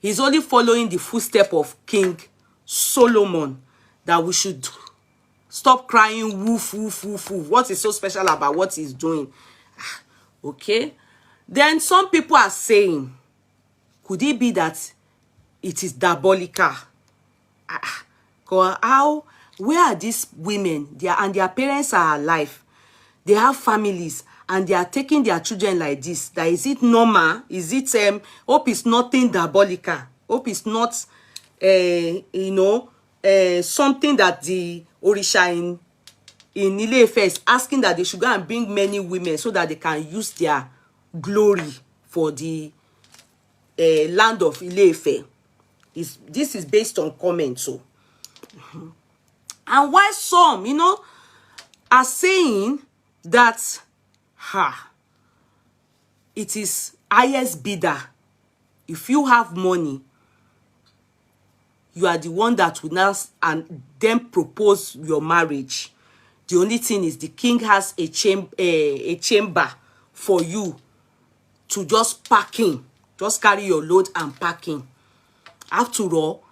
He's only following the footstep of King Solomon, that we should stop crying woof, woof, woof, woof. What is so special about what he's doing? Okay. Then some people are saying, could it be that it is diabolical? How, where are these women? Their parents are alive. They have families and they are taking their children like this. That is it normal? Is it hope it's nothing diabolical? Hope it's not something that the Orisha in Ile-Ife is asking that they should go and bring many women so that they can use their glory for the land of Ile-Ife. This is based on comments. So. And why some, are saying that it is highest bidder. If you have money, you are the one that will now and then propose your marriage. The only thing is the king has a chamber for you to just pack in. Just carry your load and pack in. After all,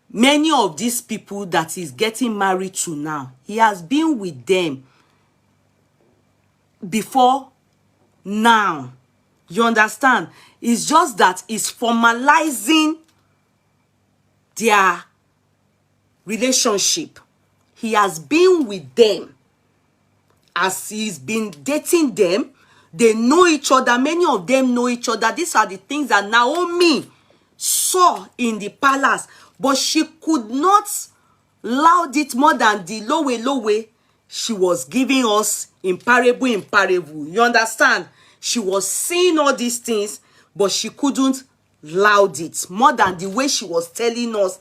many of these people that he's getting married to now, he has been with them before now. You understand? It's just that he's formalizing their relationship. He has been with them as he's been dating them. They know each other. Many of them know each other. These are the things that Naomi saw in the palace, but she could not loud it more than the lowe she was giving us in parable. You understand? She was seeing all these things, but she couldn't loud it more than the way she was telling us.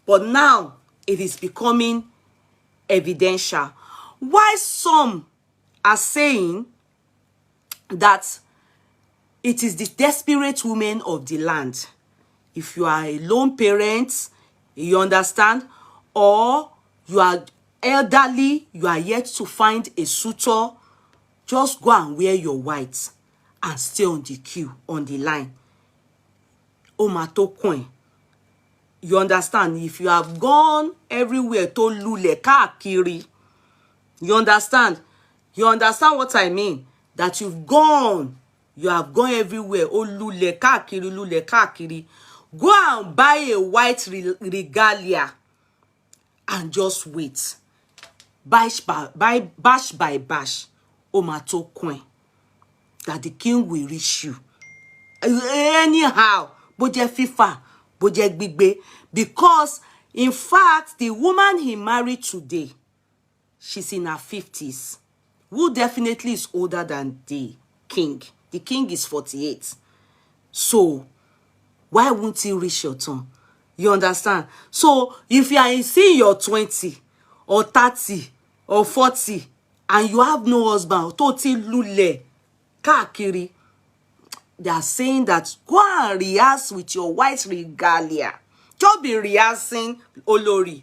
But now it is becoming evidential. Why some are saying that it is the desperate women of the land. If you are a lone parent, you understand, or you are elderly, you are yet to find a suitor, just go and wear your white and stay on the queue, on the line. Omato coin. You understand? If you have gone everywhere to lule káàkiri, you understand? You understand what I mean? That you have gone everywhere. Oh, lule káàkiri. Go and buy a white regalia and just wait. Bash by bash. Omato coin. That the king will reach you. Anyhow, boje FIFA, boje gbigbe. Because, in fact, the woman he married today, she's in her 50s. Who definitely is older than the king. The king is 48. So, why won't he reach your turn? You understand? So, if you are in your 20 or 30 or 40 and you have no husband, toti lule, kakiri, they are saying that go and rehearse with your white regalia. Just be rehearsing Olori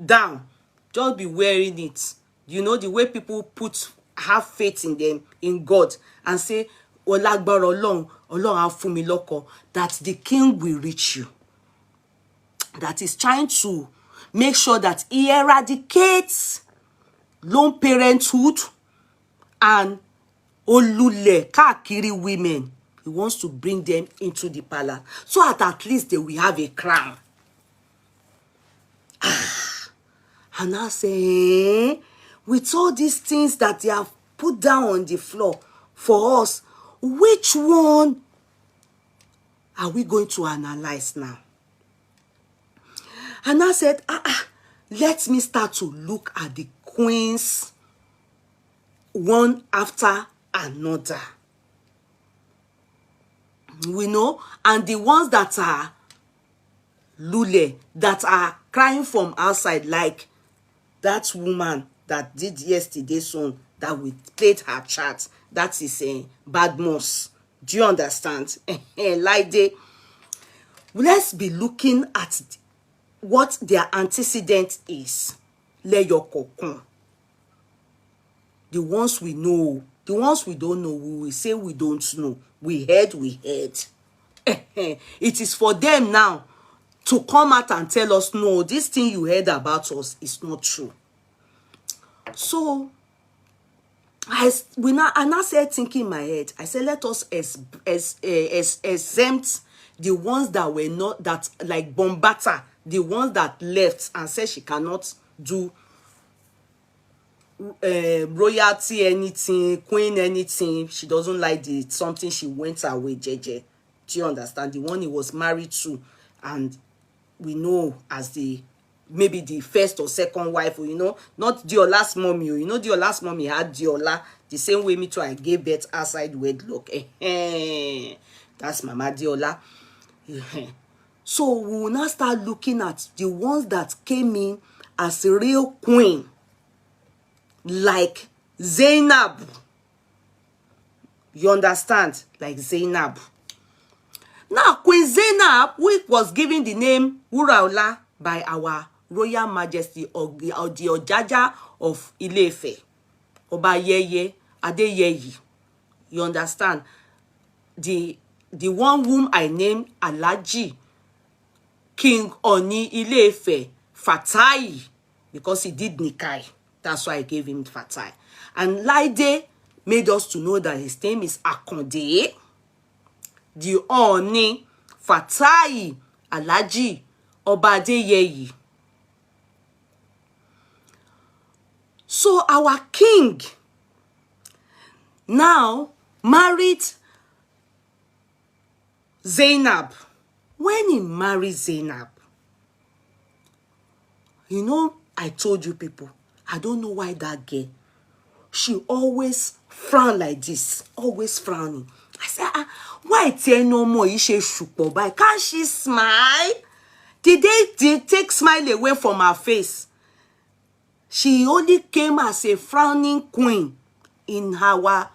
down. Just be wearing it. You know the way people have faith in them, in God, and say, Olagbara Ọlọ́run, Ọlọ́run á fún mi lọ́kọ, that the king will reach you. That is trying to make sure that he eradicates lone parenthood and olule káàkiri women. He wants to bring them into the palace so that at least they will have a crown. And I say, with all these things that they have put down on the floor for us, which one are we going to analyze now? And I said, let me start to look at the queens one after another. We know, and the ones that are lule, that are crying from outside, like that woman that did yesterday's song that we played her chat. That is a Badmus. Do you understand? Like let's be looking at what their antecedent is. Lay your cocoon. The ones we know, the ones we don't know, we will say we don't know. We heard. It is for them now to come out and tell us, no, this thing you heard about us is not true. So I now started thinking in my head. I said, let us exempt the ones that were not, that like Bombata, the ones that left and said she cannot do royalty anything, queen anything. She doesn't like the something, she went away, Jeje. Do you understand? The one he was married to, and we know as the maybe the first or second wife, you know, not Diola's mommy. You know, Diola's mommy had Diola the same way me too. I gave birth outside wedlock. That's Mama Diola. So we will now start looking at the ones that came in as a real queen, like Zainab. You understand? Like Zainab. Now, Queen Zainab, which was given the name Wuraola by our Royal Majesty of the Ojaja of Ile-Ife, Oba Yeye, Yeye. You understand? The one whom I named Alhaji King Ooni Ile-Ife Fatai, because he did Nikai. That's why I gave him Fatai. And Laide made us to know that his name is Akonde. The Ooni Fatai Alhaji Oba Yeye. So our king now married Zainab. When he married Zainab, you know, I told you people, I don't know why that girl, she always frown like this, always frowning. I said, why tell no more? Can't she smile? Did they take smile away from her face? She only came as a frowning queen in our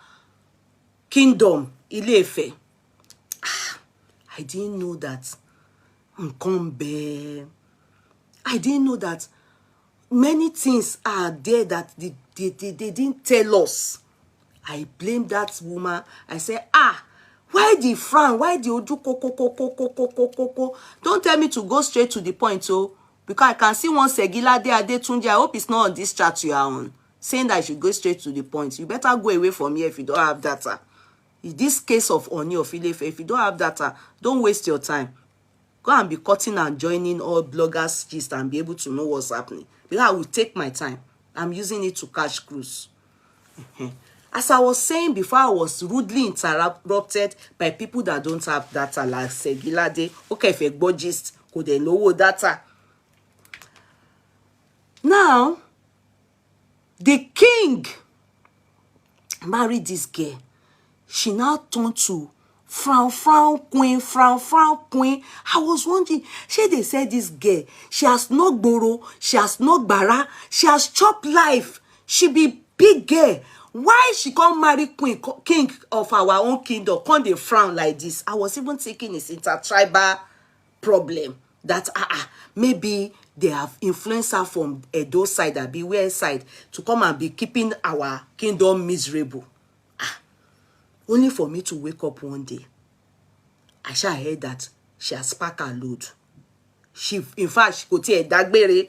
kingdom, Ile-Ife. I didn't know that. I didn't know that many things are there that they didn't tell us. I blame that woman. I say, why the frown? Why the oju koko? Don't tell me to go straight to the point, oh, because I can see one Segila there, Adetunji. I hope it's not on this chat you are on, saying that I should go straight to the point. You better go away from here if you don't have data. In this case of Ooni of Ile-Ife, if you don't have data, don't waste your time. Go and be cutting and joining all bloggers' gist and be able to know what's happening. Because I will take my time. I'm using it to catch cruise. As I was saying before, I was rudely interrupted by people that don't have data, like Segilade. Okay, if you gist, could they lower data? Now, the king married this girl. She now turned to frown queen. I was wondering, they said this girl, she has no gboro, she has no bara, she has chopped life. She be big girl. Why she can't marry king of our own kingdom? Can't they frown like this? I was even thinking it's intertribal problem. That maybe they have influenced her from Edo side, Abiwe side, to come and be keeping our kingdom miserable. Only for me to wake up one day, I shall heard that she has sparked her load. In fact, she could tell Dagbere.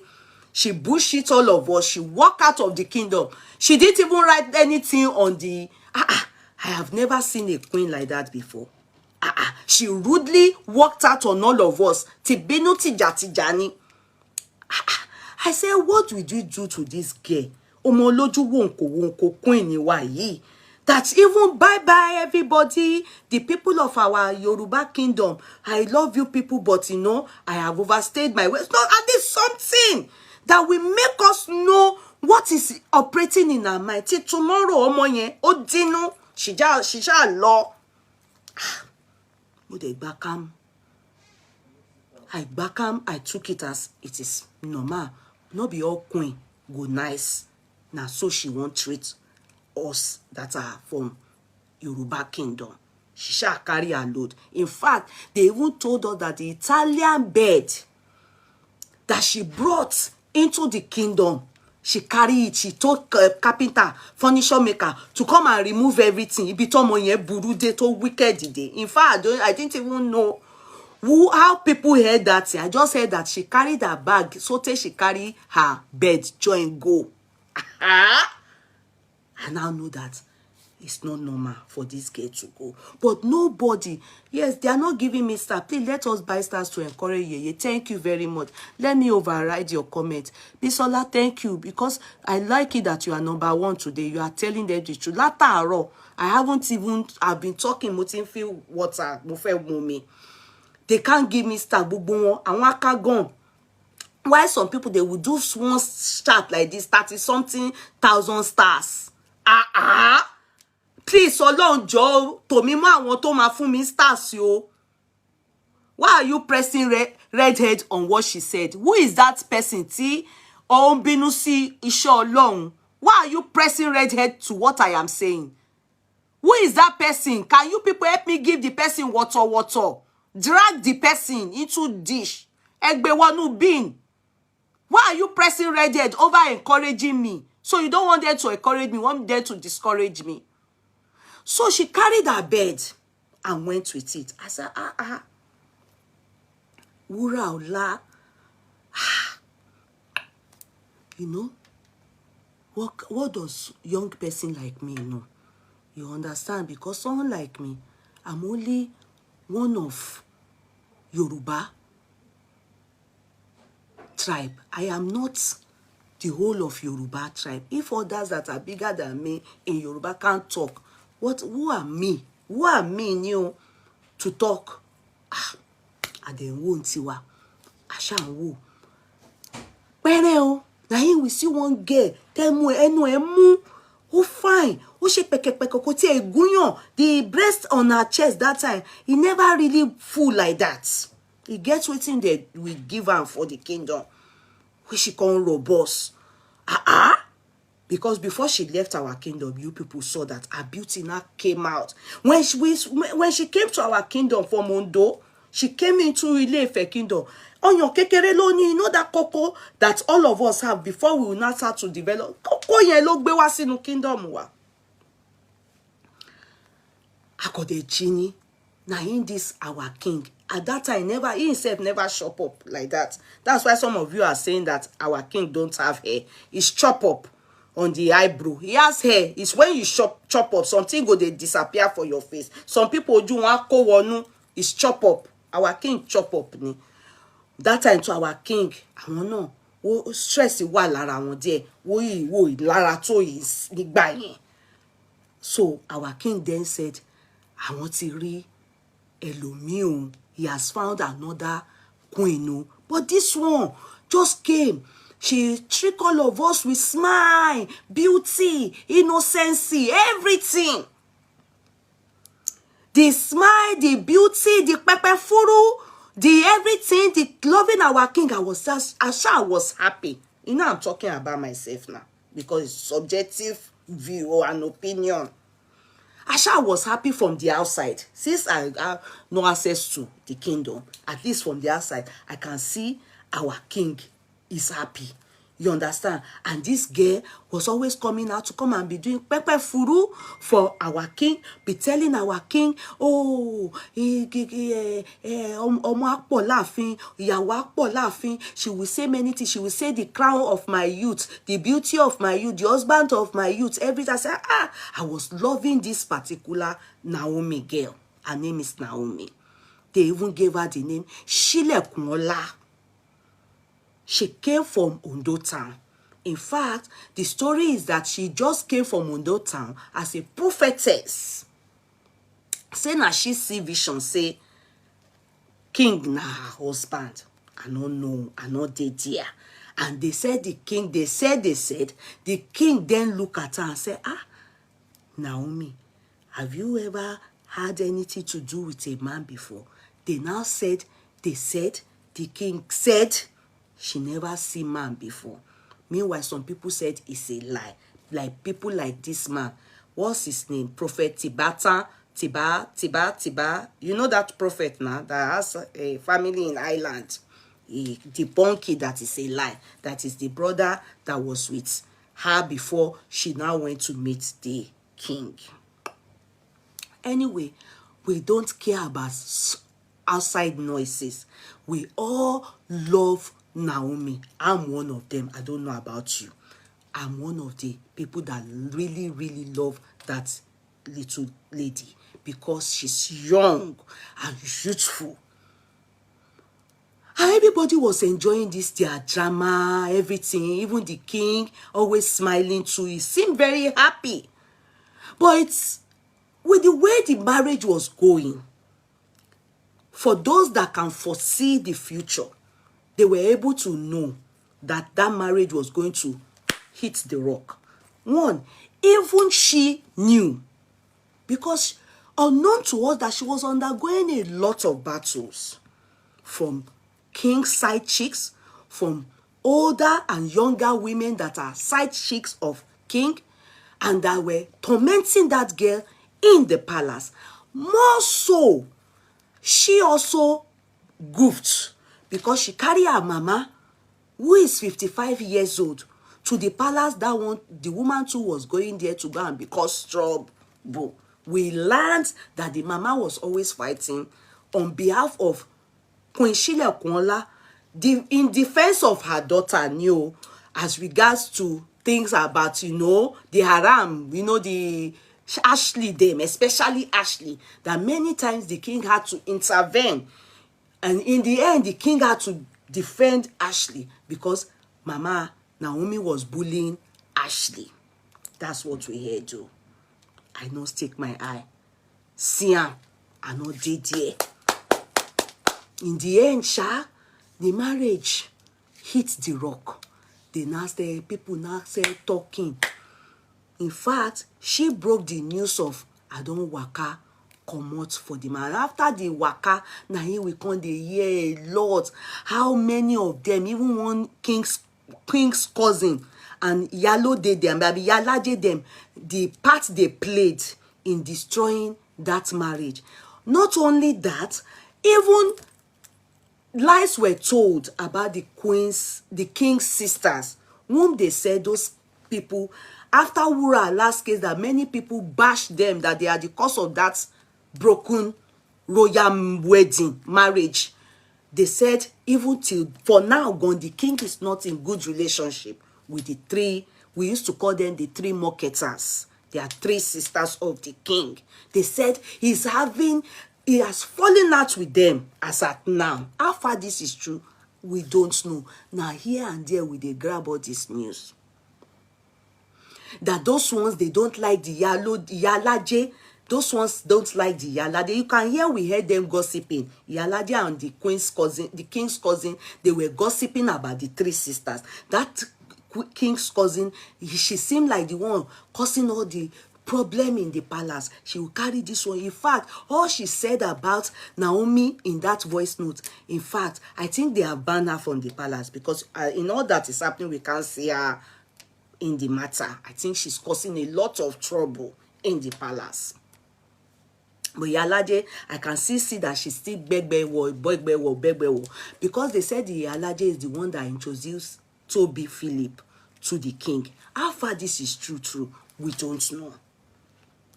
She bullshit all of us. She walked out of the kingdom. She didn't even write anything on the... I have never seen a queen like that before. She rudely walked out on all of us. Tibinu tijani. I said, what did you do to this girl? Omoloju wonko queen ni wa yi. That even bye-bye everybody, the people of our Yoruba kingdom. I love you people, but you know, I have overstayed my ways. No, and there's something that will make us know what is operating in our mind. Till tomorrow, omoye, odino, shija law. I took it as it is normal. Not be all queen go nice. Now so she won't treat us that are from Yoruba kingdom. She shall carry her load. In fact, they even told us that the Italian bed that she brought into the kingdom, She carry it. She told carpenter, furniture maker to come and remove everything. Ibi tó ọmọ yẹn burú dé, tó wicked dé. In fact, I didn't even know how people heard that. I just heard that she carried her bag. So she carry her bed, join go. I now know that it's not normal for this girl to go. But nobody, yes, they are not giving me stars. Please let us buy stars to encourage Yeye. Thank you very much. Let me override your comment. Bisola, thank you, because I like it that you are number one today. You are telling them the truth. Lataro, I've been talking, mo tin feel water, mo fẹ́ mu mi. They can't give me star. Gbogbo wọn, àwọn aka gone. Why some people, they will do one start like this, 30-something thousand stars. Please, Ọlọ́run jọ̀ọ́, tòmí mọ́ àwọn tó máa fún mi stars yo. Why are you pressing red head on what she said? Who is that person? Tí ó ń bínú sí iṣẹ́ Ọlọ́run. Why are you pressing red head to what I am saying? Who is that person? Can you people help me give the person water? Drag the person into dish. Egbe wọnú bin. Why are you pressing red head over encouraging me? So you don't want them to encourage me, you want them to discourage me. So she carried her bed and went with it. I said, Wura Ola. You know, what does young person like me know? You understand? Because someone like me, I'm only one of Yoruba tribe. I am not the whole of Yoruba tribe. If others that are bigger than me in Yoruba can't talk, who are me? Who are me new to talk? I then won't see what I shall woo. Now we see one girl. Tell me, emu. Oh fine. Oh she peke kote egunyon. The breast on her chest that time, it never really full like that. It gets waiting there we give her for the kingdom. Which she call robust. Because before she left our kingdom, you people saw that her beauty now came out. When she came to our kingdom from Ondo, she came into Ile-Ife kingdom. On your kekere loni, you know that cocoa that all of us have before we will not start to develop. Cocoa yen lo gbe wa sinu kingdom wa. Akode Chini, na in this our king. At that time, he himself never chop up like that. That's why some of you are saying that our king don't have hair. He's chop up on the eyebrow. He has hair. It's when you chop up, something go they disappear for your face. Some people do want ko wonu. It's chop up. Our king chop up ni. That time to our king, I don't know. Wo stress wà lára wọn díẹ̀. Wo lára tó is nígbà yẹn. So our king then said, I want to rí ẹlòmíì. He has found another queen. But this one just came. She treat all of us with smile, beauty, innocency, everything. The smile, the beauty, the pepper furu, the everything, the loving our king. I was happy. You know, I'm talking about myself now because it's subjective view and opinion. Asha was happy from the outside. Since I have no access to the kingdom, at least from the outside, I can see our king is happy. You understand? And this girl was always coming out to come and be doing pepper furu for our king, be telling our king, oh, she will say many things. She will say the crown of my youth, the beauty of my youth, the husband of my youth. Every time I say, I was loving this particular Naomi girl. Her name is Naomi. They even gave her the name Shilekunola. She came from Ondo town. In fact, the story is that she just came from Ondo town as a prophetess. Say na she see vision, say, king na her husband. I don't know, I know they dear. And they said the king, they said, the king then look at her and say, Naomi, have you ever had anything to do with a man before? They now said, the king said, she never seen man before. Meanwhile, some people said it's a lie. Like people like this man. What's his name? Prophet Tiba. You know that prophet now that has a family in Ireland. debunk it that is a lie. That is the brother that was with her before she now went to meet the king. Anyway, we don't care about outside noises. We all love Naomi. I'm one of them. I don't know about you. I'm one of the people that really, really love that little lady because she's young and youthful. And everybody was enjoying this, their drama, everything. Even the king always smiling too. He seemed very happy. But it's with the way the marriage was going, for those that can foresee the future, they were able to know that that marriage was going to hit the rock. One, even she knew, because unknown to us that she was undergoing a lot of battles from king's side chicks, from older and younger women that are side chicks of king, and that were tormenting that girl in the palace. More so, she also goofed because she carried her mama, who is 55 years old, to the palace. That one, the woman too was going there to go and because trouble. We learned that the mama was always fighting on behalf of Queen Shile Kunola, in defense of her daughter, as regards to things about, the haram, the Ashley them, especially Ashley, that many times the king had to intervene. And in the end, the king had to defend Ashley because Mama Naomi was bullying Ashley. That's what we hear do. I no stick my eye. See am, I no did there. In the end, the marriage hit the rock. People now say talking. In fact, she broke the news of I don't waka comot for the man. After the waka, now here we come dey hear a lot. How many of them, even one king's cousin and Yalo did them, baby Yala did them, the part they played in destroying that marriage. Not only that, even lies were told about the king's sisters, whom they said those people, after Wura last case, that many people bashed them, that they are the cause of that broken royal wedding marriage. They said even till for now gone, the king is not in good relationship with the three. We used to call them the three marketers. They are three sisters of the king. They said he has fallen out with them as at now. How far this is true, we don't know. Now here and there we dey grab all this news. That those ones, they don't like the Yalaje. Those ones don't like the Yalaje. You can hear we heard them gossiping. Yalaje and the king's cousin, they were gossiping about the three sisters. That king's cousin, she seemed like the one causing all the problem in the palace. She will carry this one. In fact, all she said about Naomi in that voice note, in fact, I think they have banned her from the palace because in all that is happening, we can't see her in the matter. I think she's causing a lot of trouble in the palace. But Yalaje, I can see that she's still begbewo, because they said the Yalaje is the one that introduced Toby Philip to the king. How far this is true, we don't know.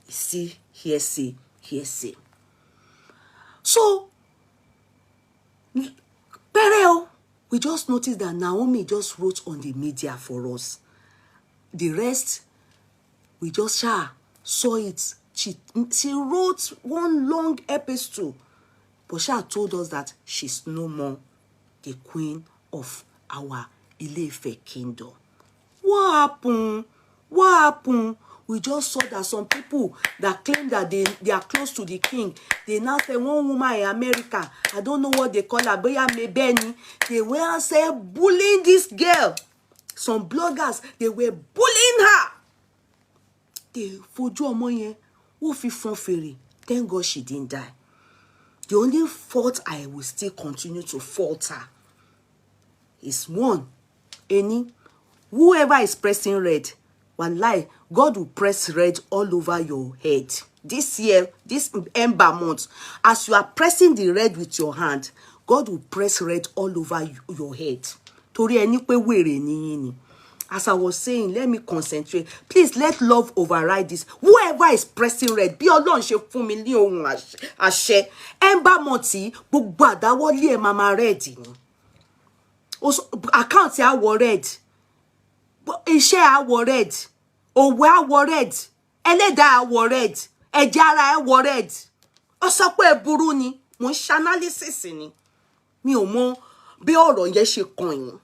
You see, hearsay. So, Pereo, we just noticed that Naomi just wrote on the media for us. The rest, we just saw it. She wrote one long epistle, but she told us that she's no more the queen of our Ile-Ife kingdom. What happened? We just saw that some people that claim that they are close to the king, they now say one woman in America, I don't know what they call her, but Benny, they were saying bullying this girl. Some bloggers, they were bullying her. They fojú ọmọ yẹn, who fi fọn fèrè. Thank God she didn't die. The only fault I will still continue to fault her is one, whoever is pressing red, wallahi, God will press red all over your head. This year, this Ember month, as you are pressing the red with your hand, God will press red all over your head. Torí ẹni pé wèrè ni yín ni. As I was saying, let me concentrate. Please let love override this. Whoever is pressing red, bí Ọlọ́run ṣe fún mi ní ohun àṣẹ. Ember Monty, gbogbo àdáwọ́lé ẹ̀ máa red ni. Account ẹ̀ á wọ red. Iṣẹ́ á wọ red. Òwò á wọ red. Ẹlẹ́dàá á wọ red. Ẹ̀jẹ̀ ara ẹ̀ wọ red. Ó sọ pé ẹ burú ni. Mo ń ṣe analysis ni. Mi ò mọ bí ọ̀rọ̀ yẹn ṣe kàn yín.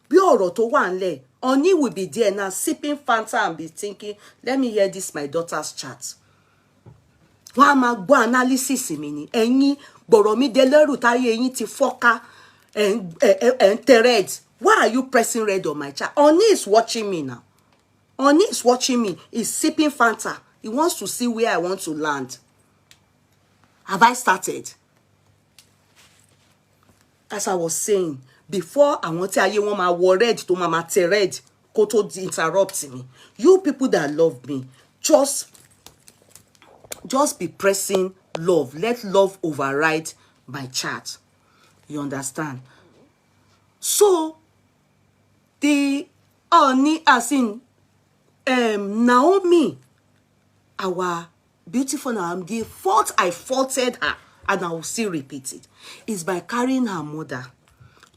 Bí ọ̀rọ̀ tó wà ńlẹ̀, Ooni will be there now sipping Fanta and be thinking, let me hear this my daughter's chat. Wọ́n á máa gbọ́ analysis mi ni. Ẹ̀yin gbọ̀rọ̀ mi dé lẹ́rù táyé yín ti fọ́ká and red. Why are you pressing red on my chat? Ooni is watching me now. Ooni is watching me. He's sipping Fanta. He wants to see where I want to land. Have I started? As I was saying, before I want to tell you my red to mama te red, koto interrupt me. You people that love me, just be pressing love. Let love override my chat. You understand? So the Ooni, as in Naomi, our beautiful Naomi, the fault I faulted her, and I will still repeat it, is by carrying her mother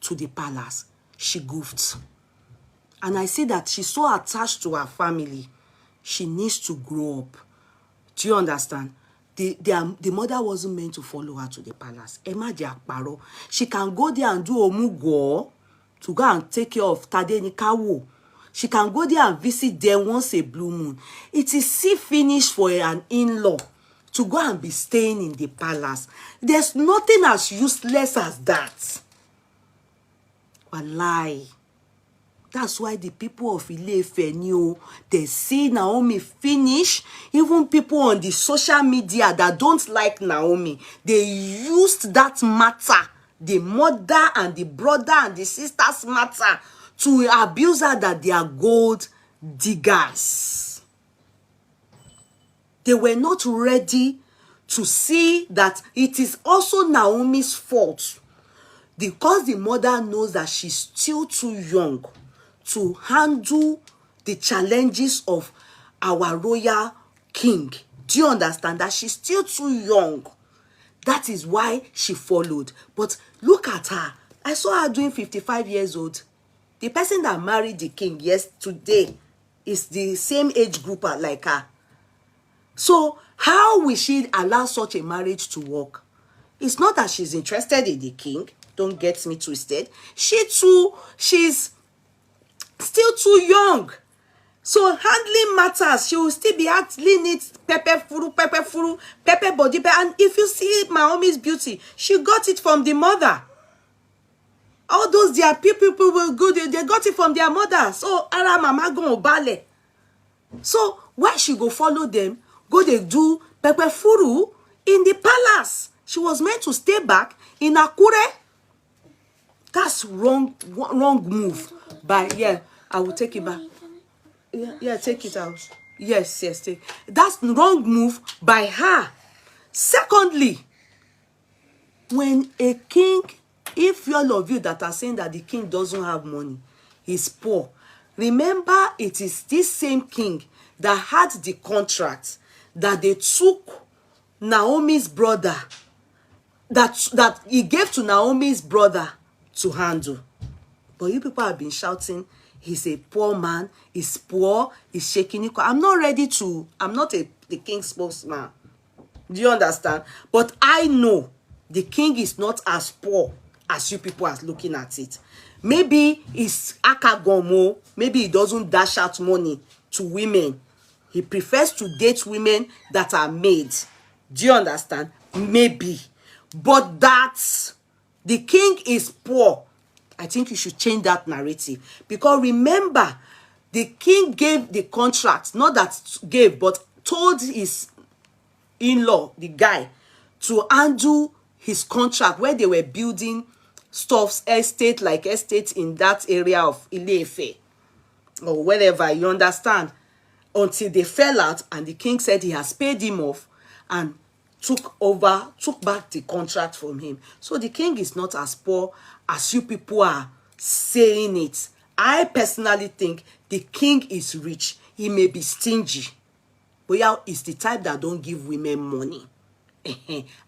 to the palace. She goofed. And I see that she's so attached to her family. She needs to grow up. Do you understand? The mother wasn't meant to follow her to the palace. Emma Diakparo. She can go there and do omugo to go and take care of Tadenikawo. She can go there and visit them once a blue moon. It is see finish for an in-law to go and be staying in the palace. There's nothing as useless as that. Wallahi. That's why the people of Ile-Ife knew, they see Naomi finish. Even people on the social media that don't like Naomi, they used that matter, the mother and the brother and the sister's matter, to abuse her that they are gold diggers. They were not ready to see that it is also Naomi's fault, because the mother knows that she's still too young to handle the challenges of our royal king. Do you understand that she's still too young? That is why she followed. But look at her. I saw her doing 55 years old. The person that married the king today is the same age group like her. So how will she allow such a marriage to work? It's not that she's interested in the king. Don't get me twisted. She's still too young. So handling matters, she will still be handling it pepper body. And if you see Naomi's beauty, she got it from the mother. All those their people were good, they got it from their mother. So ara mama go bale. So why she go follow them? Go they do pepper furu in the palace. She was meant to stay back in Akure. That's wrong move. But yeah, I will take it back. Yeah, take it out. Yes, take. That's wrong move by her. Secondly, when a king, if all of you that are saying that the king doesn't have money, he's poor, remember it is this same king that had the contract that they took Naomi's brother, that he gave to Naomi's brother to handle. But you people have been shouting, he's a poor man, he's poor, he's shaking. I'm not the king's spokesman. Do you understand? But I know the king is not as poor as you people are looking at it. Maybe it's akagomo, maybe he doesn't dash out money to women. He prefers to date women that are maids. Do you understand? Maybe. But that the king is poor, I think you should change that narrative. Because remember, the king gave the contract, not that gave, but told his in-law, the guy, to undo his contract where they were building stuffs, estate in that area of Ile-Ife or wherever, you understand? Until they fell out and the king said he has paid him off and took back the contract from him. So the king is not as poor as you people are saying it. I personally think the king is rich. He may be stingy, but yeah, he's the type that don't give women money.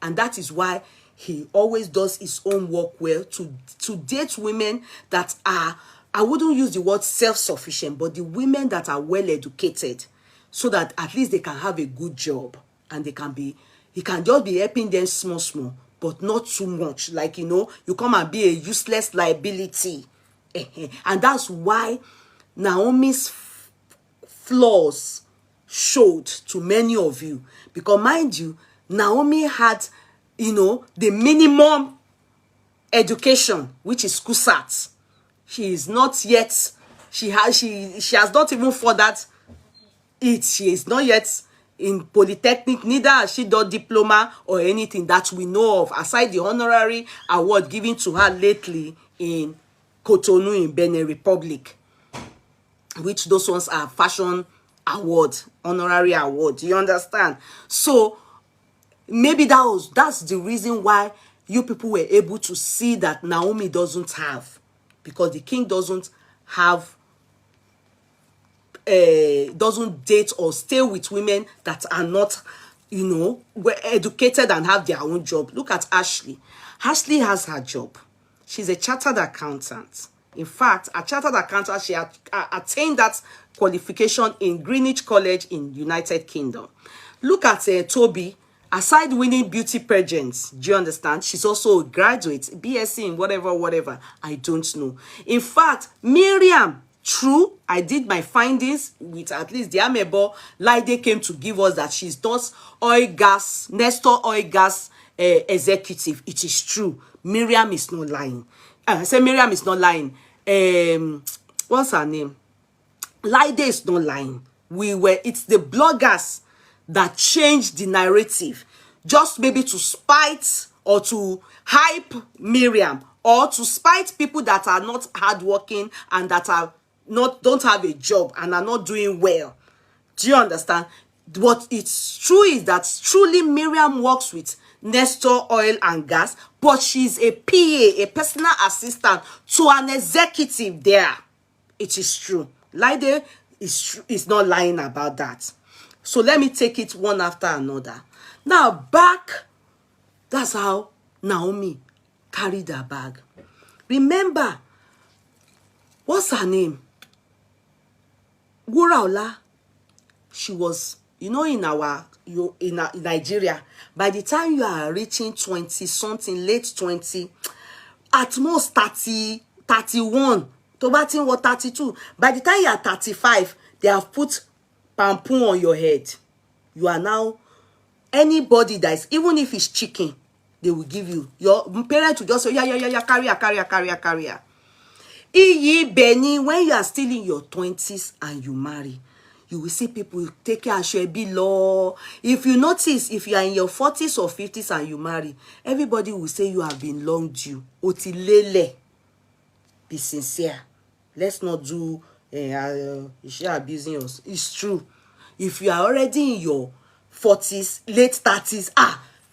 And that is why he always does his own work well to date women that are, I wouldn't use the word self-sufficient, but the women that are well educated, so that at least they can have a good job and he can just be helping them small, but not too much. Like, you come and be a useless liability. And that's why Naomi's flaws showed to many of you. Because mind you, Naomi had, the minimum education, which is kusat. She is not yet, she has not even furthered it. She is not yet in polytechnic, neither has she done diploma or anything that we know of, aside the honorary award given to her lately in Cotonou in Benin Republic, which those ones are fashion award, honorary award. You understand? So maybe that's the reason why you people were able to see that Naomi doesn't have, because the king doesn't date or stay with women that are not, were educated and have their own job. Look at Ashley. Ashley has her job. She's a chartered accountant. In fact, a chartered accountant, she attained that qualification in Greenwich College in United Kingdom. Look at Toby. Aside winning beauty pageants, do you understand? She's also a graduate, BSc in whatever. I don't know. In fact, Miriam, true, I did my findings with at least the Amebo. Laide came to give us that she's not Nestor oil gas executive. It is true. Miriam is not lying. I say Miriam is not lying. What's her name? Laide is not lying. It's the bloggers that changed the narrative, just maybe to spite or to hype Miriam, or to spite people that are not hardworking and that don't have a job and are not doing well. Do you understand? What it's true is that truly Miriam works with Nestor Oil and Gas, but she's a PA, a personal assistant to an executive there. It is true. Laide is not lying about that. So let me take it one after another. Now back, that's how Naomi carried her bag. Remember, what's her name? Wuraola. She was, in Nigeria, by the time you are reaching 20 something, late 20, at most 30, 31, to 32. By the time you are 35, they have put pampu on your head. You are now, anybody that is, even if it's chicken, they will give you. Your parents will just say, yeah, carry her. Iyi Beni, when you are still in your 20s and you marry, you will see people take care of law. If you notice, if you are in your 40s or 50s and you marry, everybody will say you have been long due. Otilele. Be sincere. Let's not do abusing us. It's true. If you are already in your 40s, late 30s,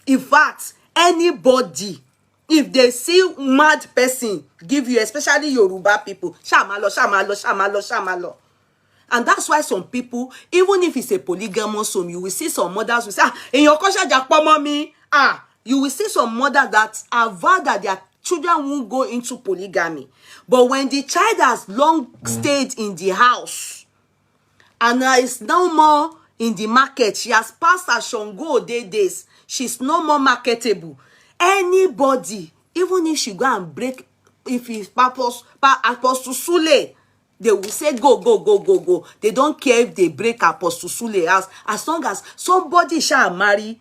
in fact, anybody, if they see mad person give you, especially Yoruba people, shamalo. And that's why some people, even if it's a polygamous home, you will see some mothers will say, in your kosha jakpo mommy, you will see some mothers that avow that their children won't go into polygamy. But when the child has long stayed in the house and is no more in the market, she has passed her Shongo days, she's no more marketable. Anybody, even if she go and break, if it's Apostle Sule, they will say go. They don't care if they break Apostle Sule as long as somebody shall marry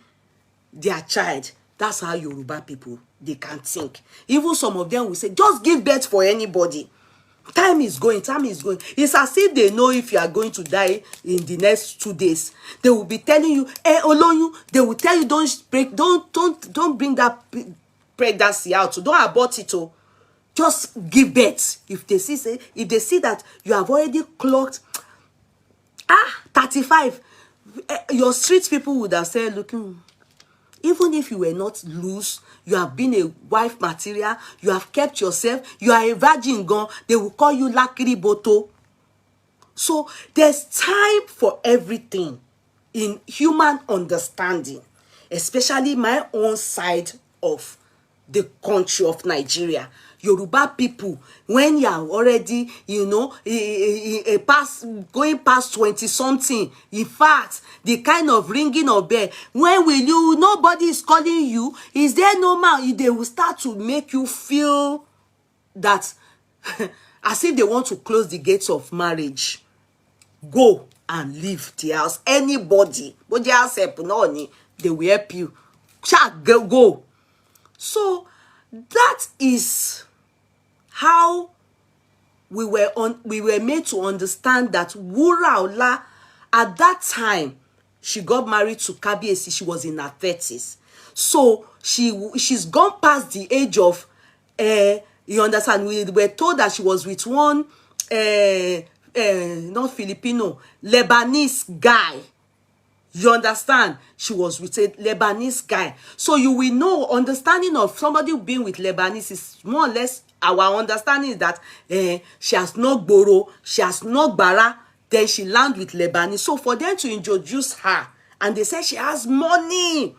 their child. That's how Yoruba people, they can think. Even some of them will say, just give birth for anybody. Time is going. It's as if they know if you are going to die in the next 2 days. They will be telling you, Oloyu, they will tell you, don't bring that pregnancy out. So don't abort it. Just give birth. If they see that you have already clocked 35, your street people would have said, looking, Even if you were not loose, you have been a wife material, you have kept yourself, you are a virgin gone, they will call you Lakiri Boto. So there's time for everything in human understanding, especially my own side of the country of Nigeria. Yoruba people, when you are already, you know, going past 20 something, in fact, the kind of ringing of bell, when will you, nobody is calling you, is there no man? They will start to make you feel that as if they want to close the gates of marriage. Go and leave the house. Anybody, but the house help, no, they will help you. Go. So that is how we were made to understand that Wura Ola, at that time, she got married to Kabiyesi. She was in her 30s. So she's gone past the age of you understand, we were told that she was with one not Filipino, Lebanese guy. You understand? She was with a Lebanese guy. So you will know, understanding of somebody being with Lebanese is more or less, our understanding is that she has not borrow, she has not bara, then she land with Lebanese. So for them to introduce her, and they say she has money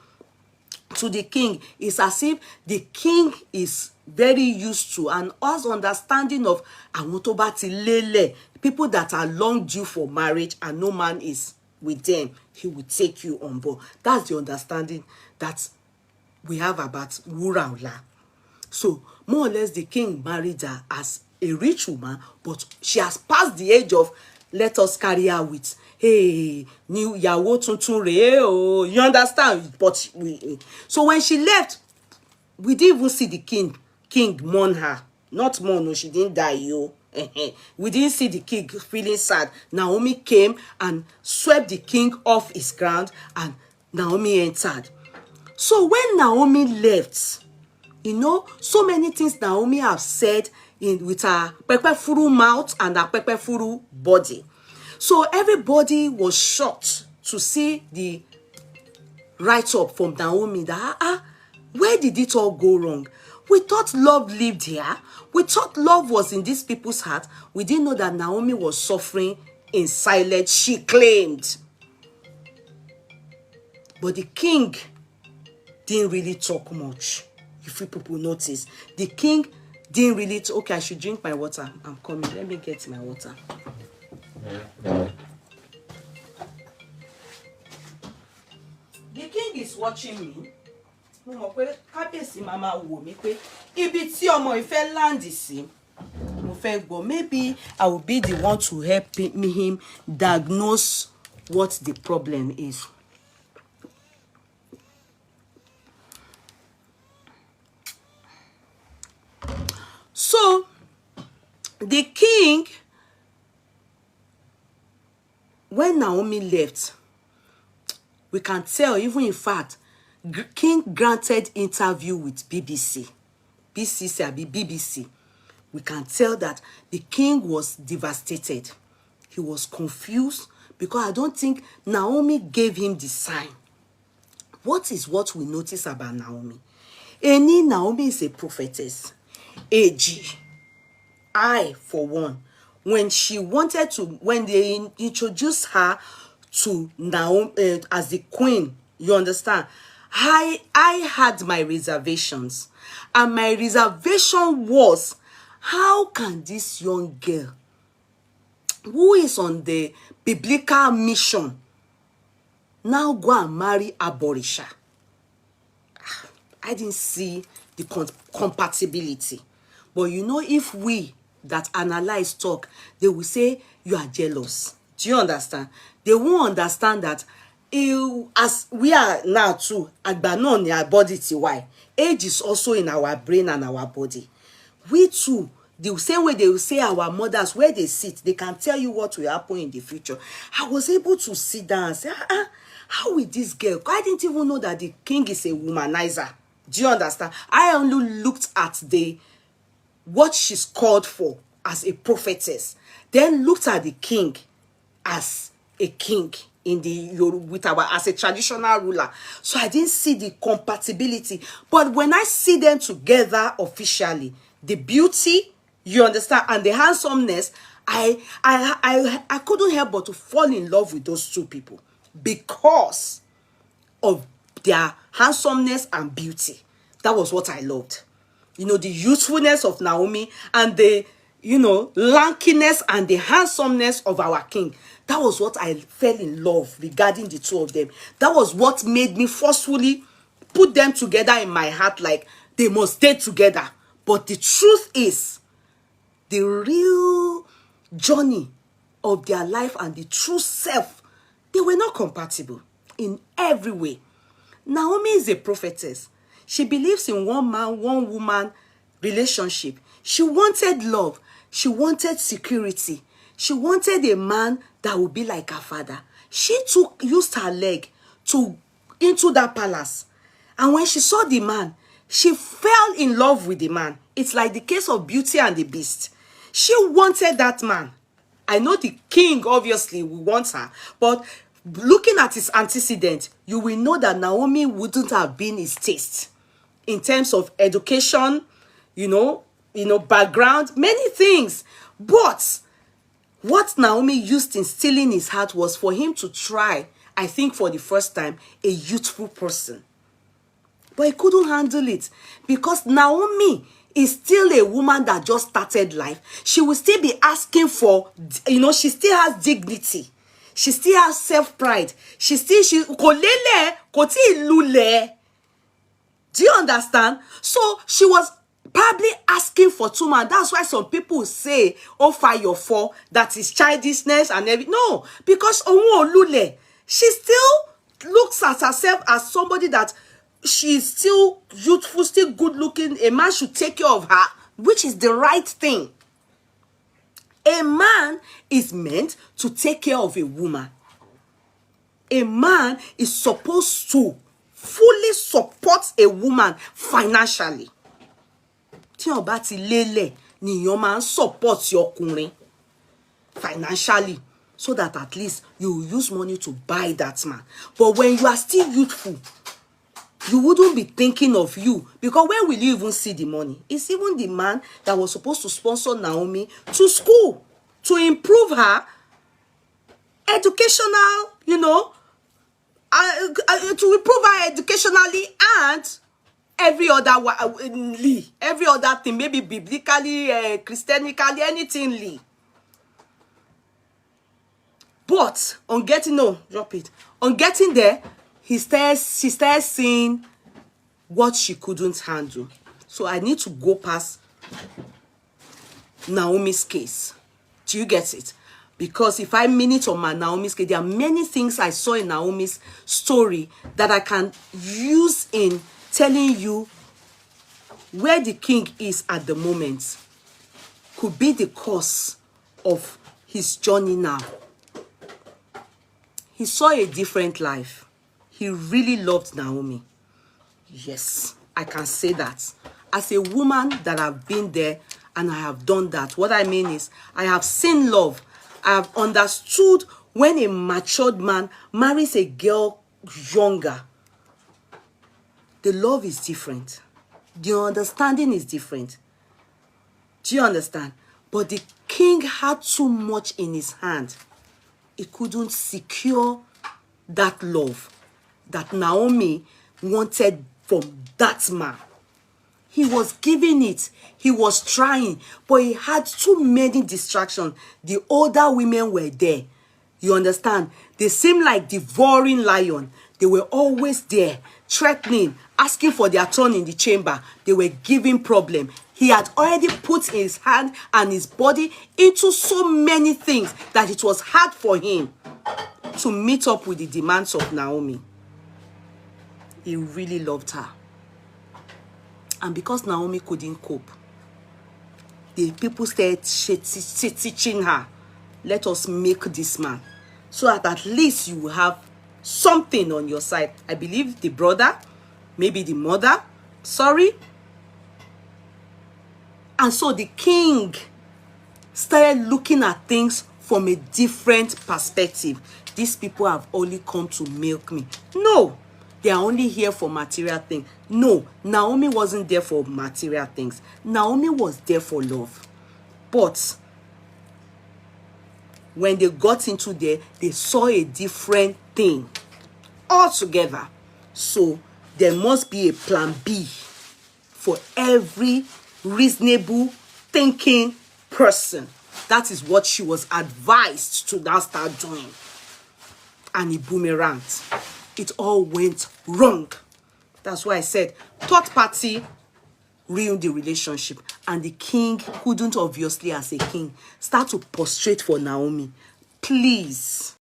to the king, it's as if the king is very used to and us understanding of Awotobati Lele, people that are long due for marriage and no man is with them, he will take you on board. That's the understanding that we have about Wura Ola. So more or less the king married her as a rich woman, but she has passed the age of let us carry her with, hey, new yawo tuntun re o. You understand? But so when she left, we didn't even see the king mourn her. Not mourn, no, she didn't die, yo. We didn't see the king feeling sad. Naomi came and swept the king off his ground, and Naomi entered. So when Naomi left, you know, so many things Naomi have said with her pepefuru mouth and her pepefuru body. So everybody was shocked to see the write-up from Naomi that, where did it all go wrong? We thought love lived here. We thought love was in these people's heart. We didn't know that Naomi was suffering in silence, she claimed. But the king didn't really talk much. If you people notice, the king didn't really talk. Okay, I should drink my water. I'm coming. Let me get my water. The king is watching me. Mo mọ̀ pé Kábíyèsí mama wò mí pé ibi tí ọmọ ìfẹ́ land sí mo fẹ́ gbọ́. Maybe I will be the one to help him diagnose what the problem is. So the king, when Naomi left, we can tell, even in fact, king granted interview with BBC. BBC. We can tell that the king was devastated. He was confused because I don't think Naomi gave him the sign. What we notice about Naomi? Naomi is a prophetess. I, for one, when they introduced her to Naomi as the queen, you understand, I had my reservations. And my reservation was, how can this young girl, who is on the biblical mission, now go and marry a Borisha? I didn't see the compatibility. But you know, if we that analyze talk, they will say you are jealous. Do you understand? They won't understand that as we are now too, agba in our body why age is also in our brain and our body. We too, the same way they will say our mothers, where they sit, they can tell you what will happen in the future. I was able to sit down and say, how will this girl? I didn't even know that the king is a womanizer. Do you understand? I only looked at what she's called for as a prophetess, then looked at the king as a king. in the with our as a traditional ruler. So I didn't see the compatibility. But when I see them together officially, the beauty, you understand, and the handsomeness, I couldn't help but to fall in love with those two people because of their handsomeness and beauty. That was what I loved. You know, the youthfulness of Naomi and the, you know, lankiness and the handsomeness of our king. That was what I fell in love regarding the two of them. That was what made me forcefully put them together in my heart, like they must stay together. But the truth is, the real journey of their life and the true self, they were not compatible in every way. Naomi is a prophetess. She believes in one man, one woman relationship. She wanted love. She wanted security. She wanted a man that would be like her father. She used her leg into that palace. And when she saw the man, she fell in love with the man. It's like the case of Beauty and the Beast. She wanted that man. I know the king obviously will want her, but looking at his antecedent, you will know that Naomi wouldn't have been his taste in terms of education, you know, background, many things. But what Naomi used in stealing his heart was for him to try, I think for the first time, a youthful person. But he couldn't handle it because Naomi is still a woman that just started life. She will still be asking for, you know, she still has dignity. She still has self-pride. She kolele, koti lule. Do you understand? So she was probably asking for too much. That's why some people say, oh, fire for that is childishness and everything. No, because Owo Lule, she still looks at herself as somebody that she's still youthful, still good looking. A man should take care of her, which is the right thing. A man is meant to take care of a woman. A man is supposed to fully support a woman financially. Tí o bá ti lélẹ̀ ni èèyàn máa ń support ọkùnrin financially so that at least you will use money to buy that man. But when you are still youthful, you wouldn't be thinking of you, because where will you even see the money? It's even the man that was supposed to sponsor Naomi to school to improve her educational, you know, to improve her educationally and every other thing, maybe biblically, Christianically, anything. But on getting, no, drop it. On getting there, she started seeing what she couldn't handle. So I need to go past Naomi's case. Do you get it? Because if I mean it on my Naomi's case, there are many things I saw in Naomi's story that I can use in telling you where the king is at the moment. Could be the cause of his journey now. He saw a different life. He really loved Naomi. Yes, I can say that. As a woman that I've been there and I have done that, what I mean is I have seen love. I have understood when a matured man marries a girl younger. The love is different. The understanding is different. Do you understand? But the king had too much in his hand. He couldn't secure that love that Naomi wanted from that man. He was giving it. He was trying. But he had too many distractions. The older women were there. You understand? They seemed like devouring lion. They were always there, threatening, asking for their turn in the chamber. They were giving problem. He had already put his hand and his body into so many things that it was hard for him to meet up with the demands of Naomi. He really loved her. And because Naomi couldn't cope, the people started teaching her, let us make this man, so that at least you will have something on your side. I believe the brother, maybe the mother, sorry. And so the king started looking at things from a different perspective. these people have only come to milk me. No, they are only here for material things. No, Naomi wasn't there for material things. Naomi was there for love. But when they got into there, they saw a different thing altogether. So there must be a plan B for every reasonable thinking person. That is what she was advised to now start doing. And it boomeranged. It all went wrong. That's why I said third party ruined the relationship. And the king couldn't, obviously, as a king, start to prostrate for Naomi. Please.